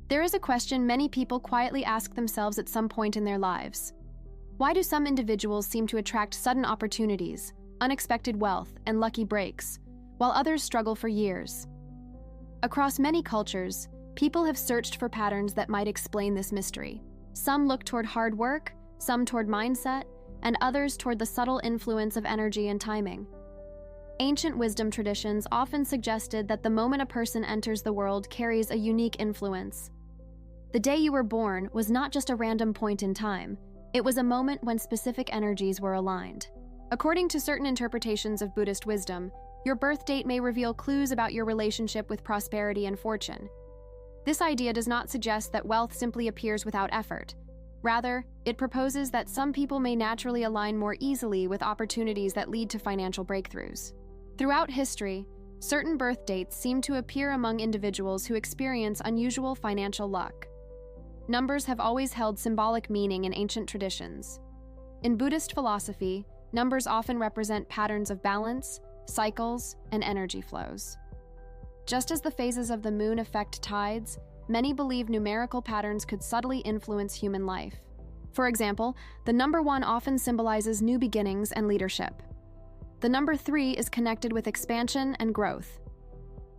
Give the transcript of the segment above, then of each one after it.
There is a question many people quietly ask themselves at some point in their lives. Why do some individuals seem to attract sudden opportunities, unexpected wealth, and lucky breaks, while others struggle for years? Across many cultures, people have searched for patterns that might explain this mystery. Some look toward hard work, some toward mindset, and others toward the subtle influence of energy and timing. Ancient wisdom traditions often suggested that the moment a person enters the world carries a unique influence. The day you were born was not just a random point in time, it was a moment when specific energies were aligned. According to certain interpretations of Buddhist wisdom, your birth date may reveal clues about your relationship with prosperity and fortune. This idea does not suggest that wealth simply appears without effort. Rather, it proposes that some people may naturally align more easily with opportunities that lead to financial breakthroughs. Throughout history, certain birth dates seem to appear among individuals who experience unusual financial luck. Numbers have always held symbolic meaning in ancient traditions. In Buddhist philosophy, numbers often represent patterns of balance, cycles, and energy flows. Just as the phases of the moon affect tides, many believe numerical patterns could subtly influence human life. For example, the number 1 often symbolizes new beginnings and leadership. The number 3 is connected with expansion and growth.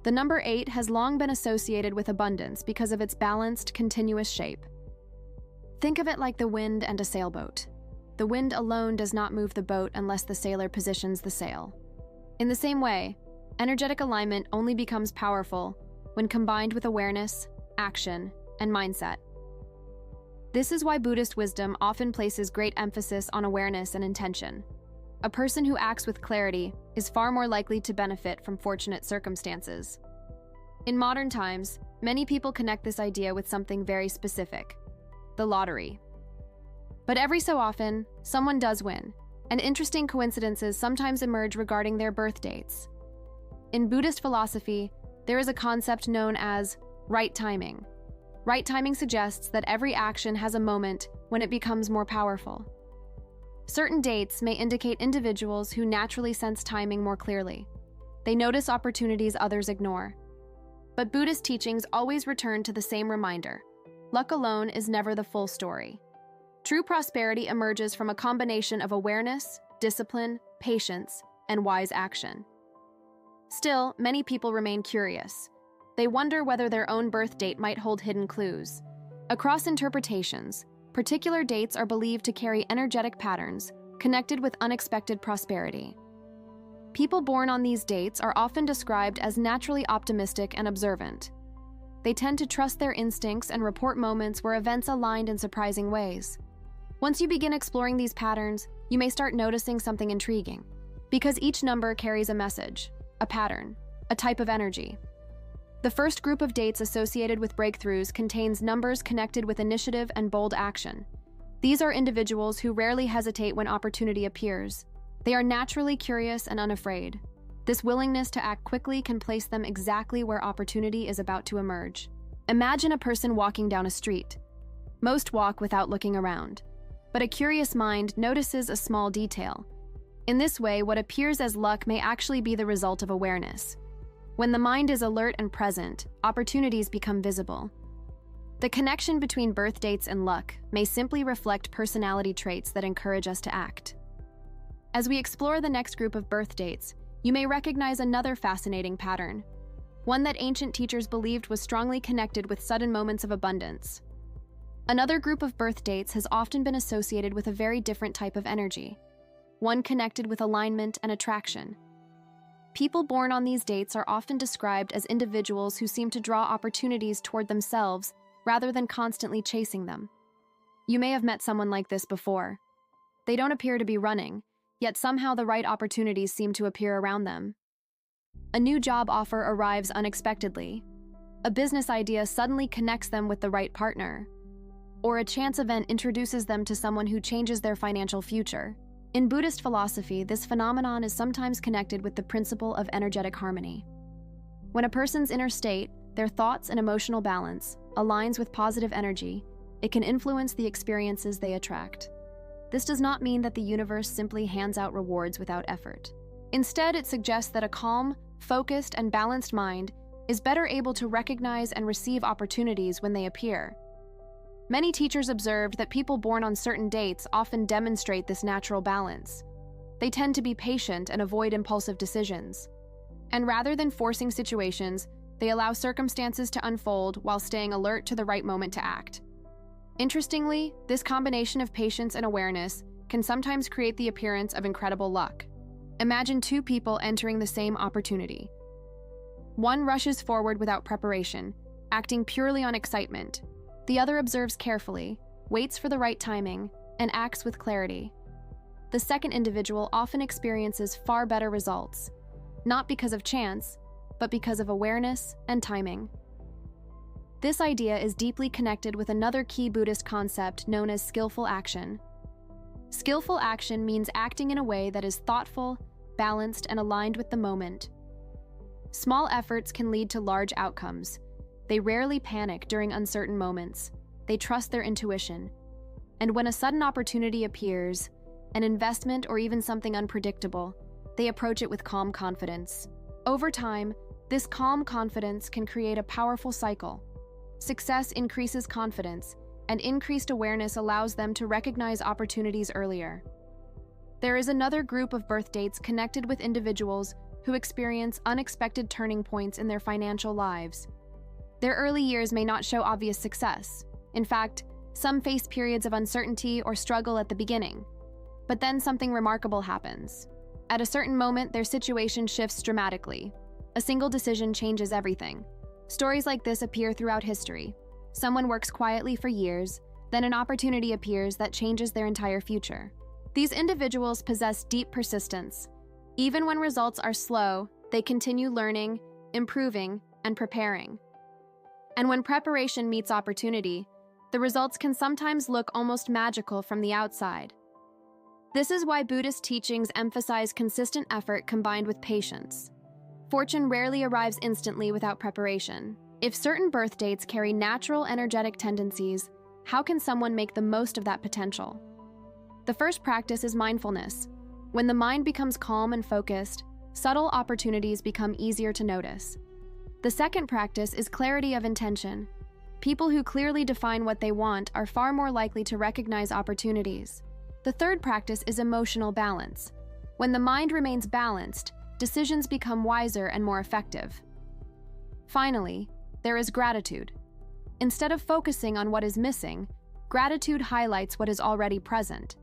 The number 8 has long been associated with abundance because of its balanced, continuous shape. Think of it like the wind and a sailboat. The wind alone does not move the boat unless the sailor positions the sail. In the same way, energetic alignment only becomes powerful when combined with awareness, action, and mindset. This is why Buddhist wisdom often places great emphasis on awareness and intention. A person who acts with clarity is far more likely to benefit from fortunate circumstances. In modern times, many people connect this idea with something very specific: the lottery. But every so often, someone does win, and interesting coincidences sometimes emerge regarding their birth dates. In Buddhist philosophy, there is a concept known as right timing. Right timing suggests that every action has a moment when it becomes more powerful. Certain dates may indicate individuals who naturally sense timing more clearly. They notice opportunities others ignore. But Buddhist teachings always return to the same reminder: luck alone is never the full story. True prosperity emerges from a combination of awareness, discipline, patience, and wise action. Still, many people remain curious. They wonder whether their own birth date might hold hidden clues. Across interpretations, particular dates are believed to carry energetic patterns connected with unexpected prosperity. People born on these dates are often described as naturally optimistic and observant. They tend to trust their instincts and report moments where events aligned in surprising ways. Once you begin exploring these patterns, you may start noticing something intriguing, because each number carries a message, a pattern, a type of energy. The first group of dates associated with breakthroughs contains numbers connected with initiative and bold action. These are individuals who rarely hesitate when opportunity appears. They are naturally curious and unafraid. This willingness to act quickly can place them exactly where opportunity is about to emerge. Imagine a person walking down a street. Most walk without looking around, but a curious mind notices a small detail. In this way, what appears as luck may actually be the result of awareness. When the mind is alert and present, opportunities become visible. The connection between birth dates and luck may simply reflect personality traits that encourage us to act. As we explore the next group of birth dates, you may recognize another fascinating pattern, one that ancient teachers believed was strongly connected with sudden moments of abundance. Another group of birth dates has often been associated with a very different type of energy, one connected with alignment and attraction. People born on these dates are often described as individuals who seem to draw opportunities toward themselves rather than constantly chasing them. You may have met someone like this before. They don't appear to be running, yet somehow the right opportunities seem to appear around them. A new job offer arrives unexpectedly. A business idea suddenly connects them with the right partner. Or a chance event introduces them to someone who changes their financial future. In Buddhist philosophy, this phenomenon is sometimes connected with the principle of energetic harmony. When a person's inner state, their thoughts and emotional balance, aligns with positive energy, it can influence the experiences they attract. This does not mean that the universe simply hands out rewards without effort. Instead, it suggests that a calm, focused, and balanced mind is better able to recognize and receive opportunities when they appear. Many teachers observed that people born on certain dates often demonstrate this natural balance. They tend to be patient and avoid impulsive decisions. And rather than forcing situations, they allow circumstances to unfold while staying alert to the right moment to act. Interestingly, this combination of patience and awareness can sometimes create the appearance of incredible luck. Imagine two people entering the same opportunity. One rushes forward without preparation, acting purely on excitement. The other observes carefully, waits for the right timing, and acts with clarity. The second individual often experiences far better results, not because of chance, but because of awareness and timing. This idea is deeply connected with another key Buddhist concept known as skillful action. Skillful action means acting in a way that is thoughtful, balanced, and aligned with the moment. Small efforts can lead to large outcomes. They rarely panic during uncertain moments. They trust their intuition. And when a sudden opportunity appears, an investment or even something unpredictable, they approach it with calm confidence. Over time, this calm confidence can create a powerful cycle. Success increases confidence, and increased awareness allows them to recognize opportunities earlier. There is another group of birth dates connected with individuals who experience unexpected turning points in their financial lives. Their early years may not show obvious success. In fact, some face periods of uncertainty or struggle at the beginning. But then something remarkable happens. At a certain moment, their situation shifts dramatically. A single decision changes everything. Stories like this appear throughout history. Someone works quietly for years, then an opportunity appears that changes their entire future. These individuals possess deep persistence. Even when results are slow, they continue learning, improving, and preparing. And when preparation meets opportunity, the results can sometimes look almost magical from the outside. This is why Buddhist teachings emphasize consistent effort combined with patience. Fortune rarely arrives instantly without preparation. If certain birth dates carry natural energetic tendencies, how can someone make the most of that potential? The first practice is mindfulness. When the mind becomes calm and focused, subtle opportunities become easier to notice. The second practice is clarity of intention. People who clearly define what they want are far more likely to recognize opportunities. The third practice is emotional balance. When the mind remains balanced, decisions become wiser and more effective. Finally, there is gratitude. Instead of focusing on what is missing, gratitude highlights what is already present.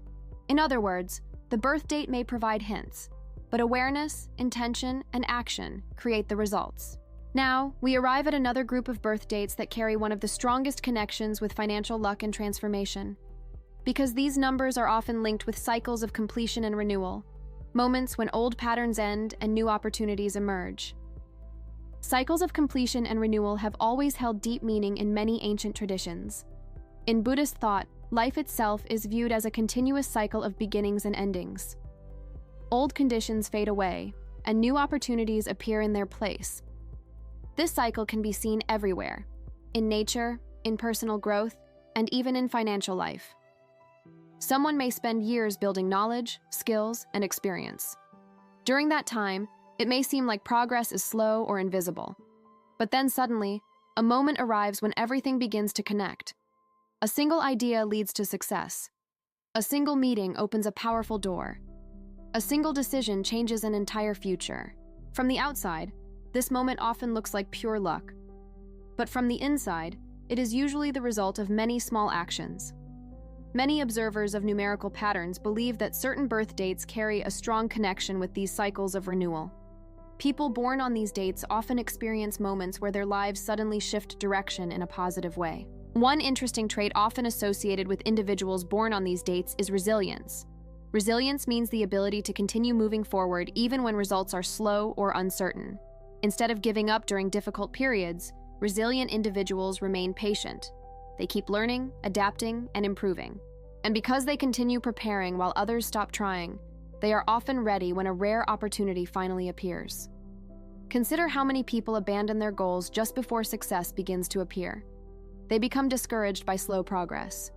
In other words, the birth date may provide hints, but awareness, intention, and action create the results. Now, we arrive at another group of birth dates that carry one of the strongest connections with financial luck and transformation. Because these numbers are often linked with cycles of completion and renewal, moments when old patterns end and new opportunities emerge. Cycles of completion and renewal have always held deep meaning in many ancient traditions. In Buddhist thought, life itself is viewed as a continuous cycle of beginnings and endings. Old conditions fade away, and new opportunities appear in their place. This cycle can be seen everywhere, in nature, in personal growth, and even in financial life. Someone may spend years building knowledge, skills, and experience. During that time, it may seem like progress is slow or invisible. But then suddenly, a moment arrives when everything begins to connect. A single idea leads to success. A single meeting opens a powerful door. A single decision changes an entire future. From the outside, this moment often looks like pure luck. But from the inside, it is usually the result of many small actions. Many observers of numerical patterns believe that certain birth dates carry a strong connection with these cycles of renewal. People born on these dates often experience moments where their lives suddenly shift direction in a positive way. One interesting trait often associated with individuals born on these dates is resilience. Resilience means the ability to continue moving forward even when results are slow or uncertain. Instead of giving up during difficult periods, resilient individuals remain patient. They keep learning, adapting, and improving. And because they continue preparing while others stop trying, they are often ready when a rare opportunity finally appears. Consider how many people abandon their goals just before success begins to appear. They become discouraged by slow progress.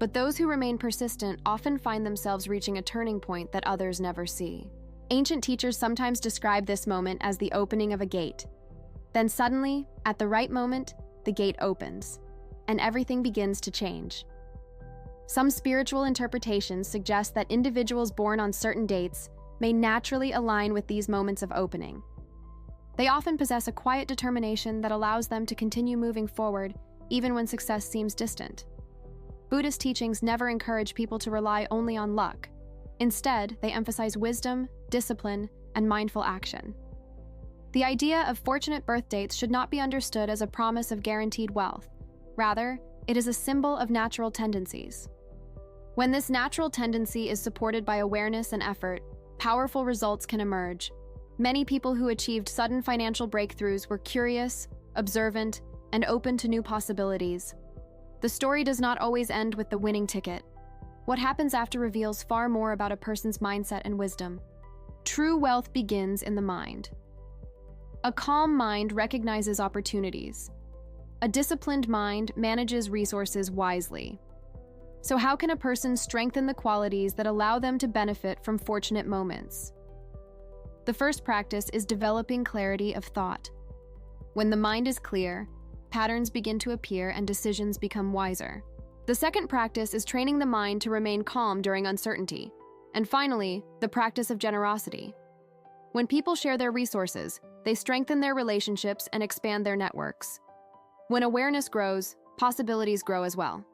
But those who remain persistent often find themselves reaching a turning point that others never see. Ancient teachers sometimes describe this moment as the opening of a gate. Then suddenly, at the right moment, the gate opens, and everything begins to change. Some spiritual interpretations suggest that individuals born on certain dates may naturally align with these moments of opening. They often possess a quiet determination that allows them to continue moving forward even when success seems distant. Buddhist teachings never encourage people to rely only on luck. Instead, they emphasize wisdom, discipline, and mindful action. The idea of fortunate birth dates should not be understood as a promise of guaranteed wealth. Rather, it is a symbol of natural tendencies. When this natural tendency is supported by awareness and effort, powerful results can emerge. Many people who achieved sudden financial breakthroughs were curious, observant, and open to new possibilities. The story does not always end with the winning ticket. What happens after reveals far more about a person's mindset and wisdom. True wealth begins in the mind. A calm mind recognizes opportunities. A disciplined mind manages resources wisely. So how can a person strengthen the qualities that allow them to benefit from fortunate moments? The first practice is developing clarity of thought. When the mind is clear, patterns begin to appear and decisions become wiser. The second practice is training the mind to remain calm during uncertainty. And finally, the practice of generosity. When people share their resources, they strengthen their relationships and expand their networks. When awareness grows, possibilities grow as well.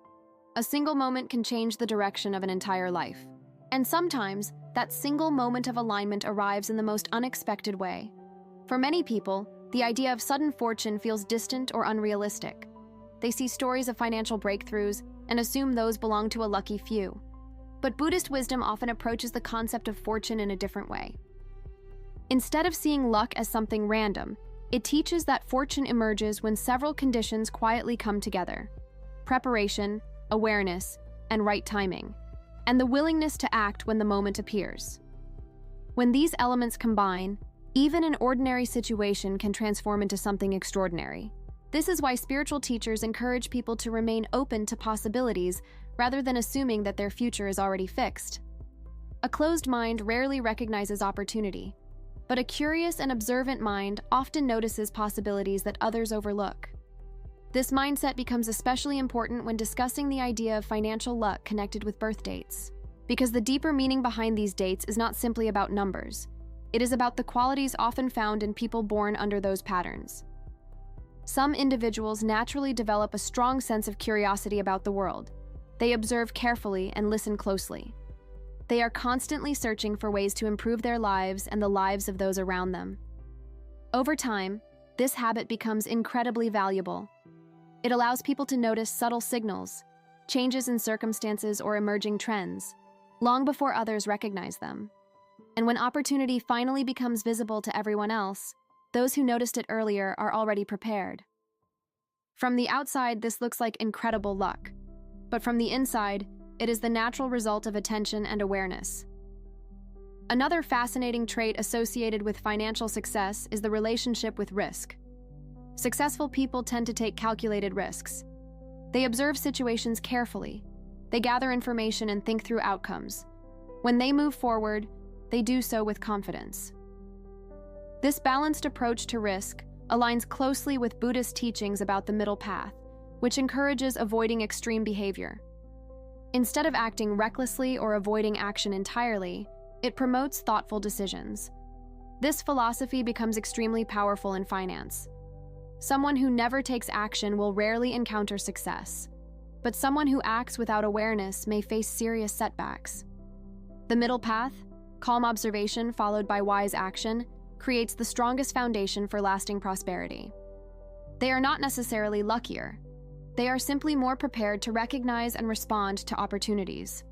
A single moment can change the direction of an entire life. And sometimes, that single moment of alignment arrives in the most unexpected way. For many people, the idea of sudden fortune feels distant or unrealistic. They see stories of financial breakthroughs and assume those belong to a lucky few. But Buddhist wisdom often approaches the concept of fortune in a different way. Instead of seeing luck as something random, it teaches that fortune emerges when several conditions quietly come together: preparation, awareness, and right timing, and the willingness to act when the moment appears. When these elements combine, even an ordinary situation can transform into something extraordinary. This is why spiritual teachers encourage people to remain open to possibilities rather than assuming that their future is already fixed. A closed mind rarely recognizes opportunity, but a curious and observant mind often notices possibilities that others overlook. This mindset becomes especially important when discussing the idea of financial luck connected with birth dates, because the deeper meaning behind these dates is not simply about numbers. It is about the qualities often found in people born under those patterns. Some individuals naturally develop a strong sense of curiosity about the world. They observe carefully and listen closely. They are constantly searching for ways to improve their lives and the lives of those around them. Over time, this habit becomes incredibly valuable. It allows people to notice subtle signals, changes in circumstances or emerging trends, long before others recognize them. And when opportunity finally becomes visible to everyone else, those who noticed it earlier are already prepared. From the outside, this looks like incredible luck, but from the inside, it is the natural result of attention and awareness. Another fascinating trait associated with financial success is the relationship with risk. Successful people tend to take calculated risks. They observe situations carefully. They gather information and think through outcomes. When they move forward, they do so with confidence. This balanced approach to risk aligns closely with Buddhist teachings about the middle path, which encourages avoiding extreme behavior. Instead of acting recklessly or avoiding action entirely, it promotes thoughtful decisions. This philosophy becomes extremely powerful in finance. Someone who never takes action will rarely encounter success, but someone who acts without awareness may face serious setbacks. The middle path, calm observation followed by wise action, creates the strongest foundation for lasting prosperity. They are not necessarily luckier. They are simply more prepared to recognize and respond to opportunities.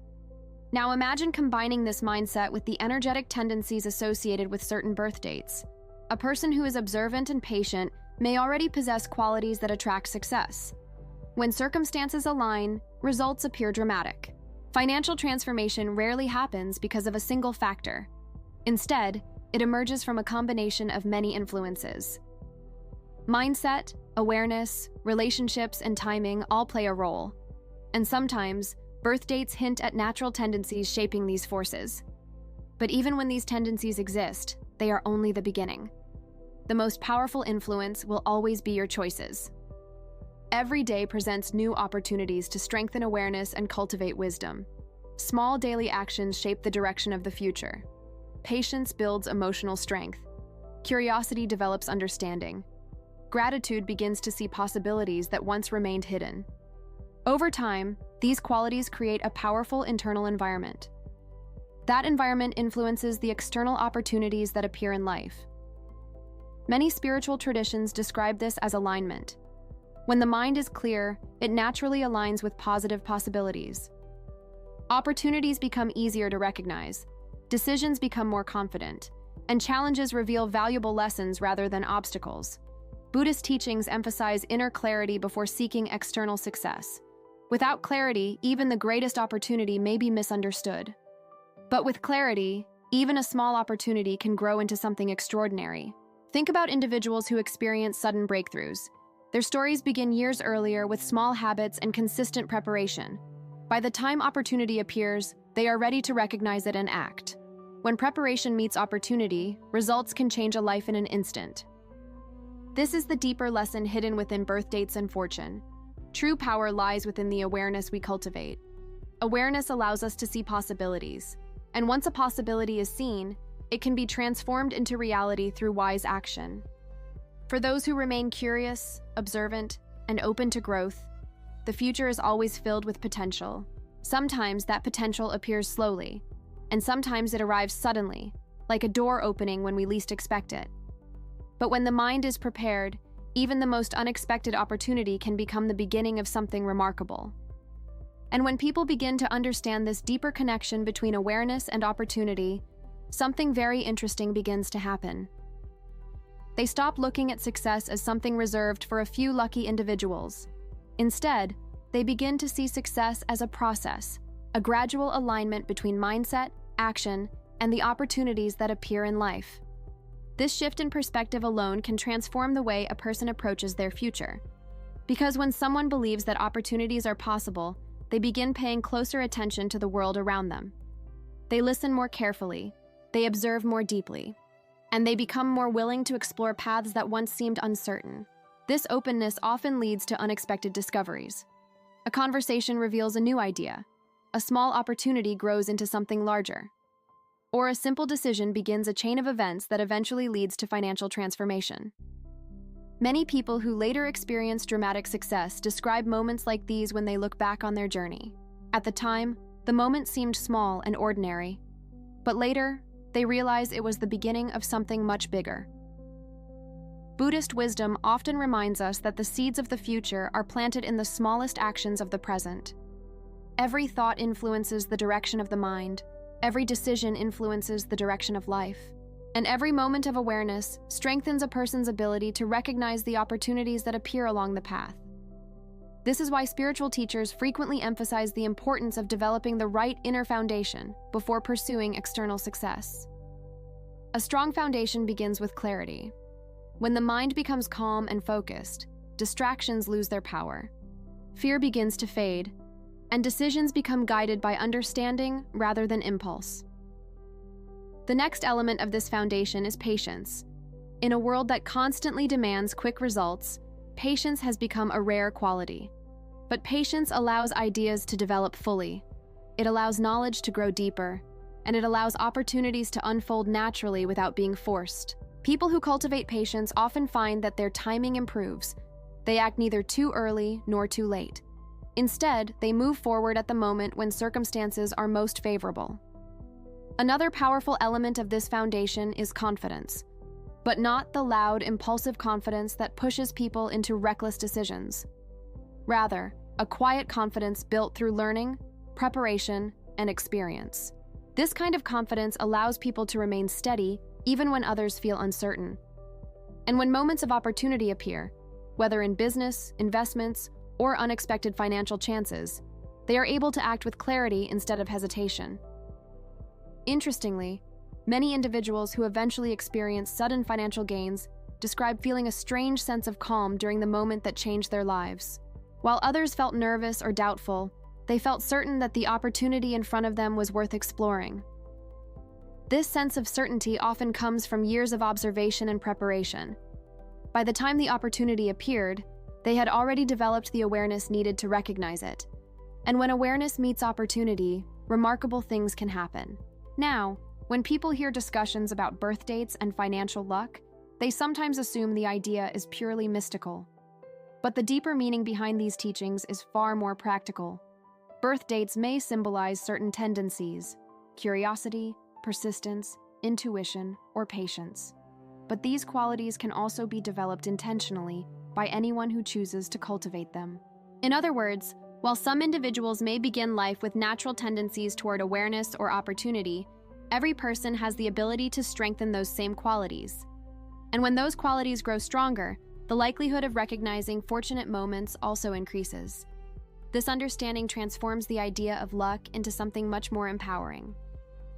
Now imagine combining this mindset with the energetic tendencies associated with certain birth dates. A person who is observant and patient may already possess qualities that attract success. When circumstances align, results appear dramatic. Financial transformation rarely happens because of a single factor. Instead, it emerges from a combination of many influences. Mindset, awareness, relationships, and timing all play a role. And sometimes, birth dates hint at natural tendencies shaping these forces. But even when these tendencies exist, they are only the beginning. the most powerful influence will always be your choices. Every day presents new opportunities to strengthen awareness and cultivate wisdom. Small daily actions shape the direction of the future. Patience builds emotional strength. Curiosity develops understanding. Gratitude begins to see possibilities that once remained hidden. Over time, these qualities create a powerful internal environment. That environment influences the external opportunities that appear in life. Many spiritual traditions describe this as alignment. When the mind is clear, it naturally aligns with positive possibilities. Opportunities become easier to recognize, decisions become more confident, and challenges reveal valuable lessons rather than obstacles. Buddhist teachings emphasize inner clarity before seeking external success. Without clarity, even the greatest opportunity may be misunderstood. But with clarity, even a small opportunity can grow into something extraordinary. Think about individuals who experience sudden breakthroughs. Their stories begin years earlier with small habits and consistent preparation. By the time opportunity appears, they are ready to recognize it and act. When preparation meets opportunity, results can change a life in an instant. This is the deeper lesson hidden within birth dates and fortune. True power lies within the awareness we cultivate. Awareness allows us to see possibilities, and once a possibility is seen, it can be transformed into reality through wise action. For those who remain curious, observant, and open to growth, the future is always filled with potential. Sometimes that potential appears slowly, and sometimes it arrives suddenly, like a door opening when we least expect it. But when the mind is prepared, even the most unexpected opportunity can become the beginning of something remarkable. And when people begin to understand this deeper connection between awareness and opportunity, something very interesting begins to happen. They stop looking at success as something reserved for a few lucky individuals. Instead, they begin to see success as a process, a gradual alignment between mindset, action, and the opportunities that appear in life. This shift in perspective alone can transform the way a person approaches their future. Because when someone believes that opportunities are possible, they begin paying closer attention to the world around them. They listen more carefully, they observe more deeply, and they become more willing to explore paths that once seemed uncertain. This openness often leads to unexpected discoveries. A conversation reveals a new idea. A small opportunity grows into something larger. Or a simple decision begins a chain of events that eventually leads to financial transformation. Many people who later experience dramatic success describe moments like these when they look back on their journey. At the time, the moment seemed small and ordinary, but later, they realize it was the beginning of something much bigger. Buddhist wisdom often reminds us that the seeds of the future are planted in the smallest actions of the present. Every thought influences the direction of the mind. Every decision influences the direction of life, and every moment of awareness strengthens a person's ability to recognize the opportunities that appear along the path. This is why spiritual teachers frequently emphasize the importance of developing the right inner foundation before pursuing external success. A strong foundation begins with clarity. When the mind becomes calm and focused, distractions lose their power. Fear begins to fade, and decisions become guided by understanding rather than impulse. The next element of this foundation is patience. In a world that constantly demands quick results, patience has become a rare quality. But patience allows ideas to develop fully. It allows knowledge to grow deeper, and it allows opportunities to unfold naturally without being forced. People who cultivate patience often find that their timing improves. They act neither too early nor too late. Instead, they move forward at the moment when circumstances are most favorable. Another powerful element of this foundation is confidence, but not the loud, impulsive confidence that pushes people into reckless decisions. Rather, a quiet confidence built through learning, preparation, and experience. This kind of confidence allows people to remain steady even when others feel uncertain. And when moments of opportunity appear, whether in business, investments, or unexpected financial chances, they are able to act with clarity instead of hesitation. Interestingly, many individuals who eventually experience sudden financial gains describe feeling a strange sense of calm during the moment that changed their lives. While others felt nervous or doubtful, they felt certain that the opportunity in front of them was worth exploring. This sense of certainty often comes from years of observation and preparation. By the time the opportunity appeared, they had already developed the awareness needed to recognize it. And when awareness meets opportunity, remarkable things can happen. Now, when people hear discussions about birth dates and financial luck, they sometimes assume the idea is purely mystical. But the deeper meaning behind these teachings is far more practical. Birth dates may symbolize certain tendencies: curiosity, persistence, intuition, or patience. But these qualities can also be developed intentionally by anyone who chooses to cultivate them. In other words, while some individuals may begin life with natural tendencies toward awareness or opportunity, every person has the ability to strengthen those same qualities. And when those qualities grow stronger, the likelihood of recognizing fortunate moments also increases. This understanding transforms the idea of luck into something much more empowering.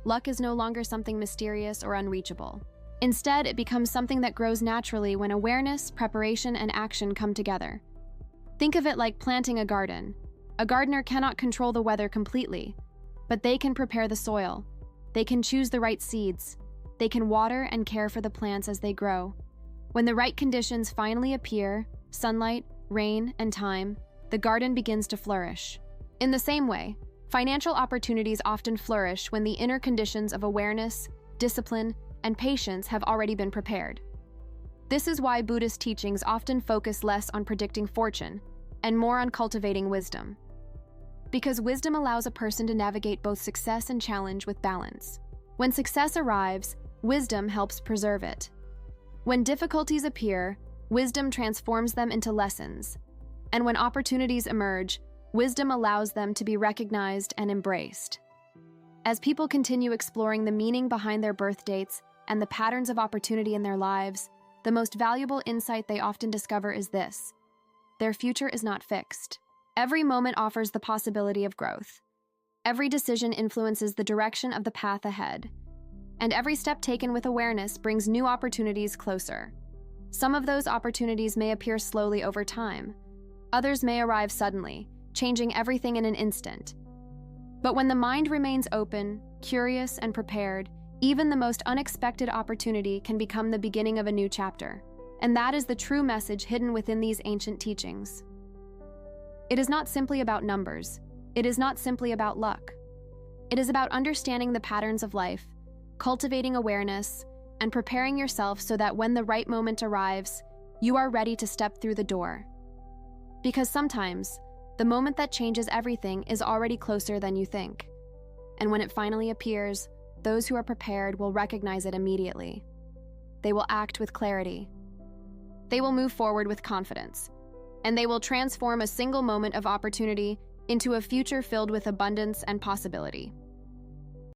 Luck is no longer something mysterious or unreachable. Instead, it becomes something that grows naturally when awareness, preparation, and action come together. Think of it like planting a garden. A gardener cannot control the weather completely, but they can prepare the soil. They can choose the right seeds. They can water and care for the plants as they grow. When the right conditions finally appear, sunlight, rain, and time, the garden begins to flourish. In the same way, financial opportunities often flourish when the inner conditions of awareness, discipline, and patience have already been prepared. This is why Buddhist teachings often focus less on predicting fortune and more on cultivating wisdom. Because wisdom allows a person to navigate both success and challenge with balance. When success arrives, wisdom helps preserve it. When difficulties appear, wisdom transforms them into lessons. And when opportunities emerge, wisdom allows them to be recognized and embraced. As people continue exploring the meaning behind their birth dates and the patterns of opportunity in their lives, the most valuable insight they often discover is this: their future is not fixed. Every moment offers the possibility of growth. Every decision influences the direction of the path ahead. And every step taken with awareness brings new opportunities closer. Some of those opportunities may appear slowly over time. Others may arrive suddenly, changing everything in an instant. But when the mind remains open, curious, and prepared, even the most unexpected opportunity can become the beginning of a new chapter. And that is the true message hidden within these ancient teachings. It is not simply about numbers. It is not simply about luck. It is about understanding the patterns of life, cultivating awareness, and preparing yourself so that when the right moment arrives, you are ready to step through the door. Because sometimes, the moment that changes everything is already closer than you think. And when it finally appears, those who are prepared will recognize it immediately. They will act with clarity. They will move forward with confidence. And they will transform a single moment of opportunity into a future filled with abundance and possibility.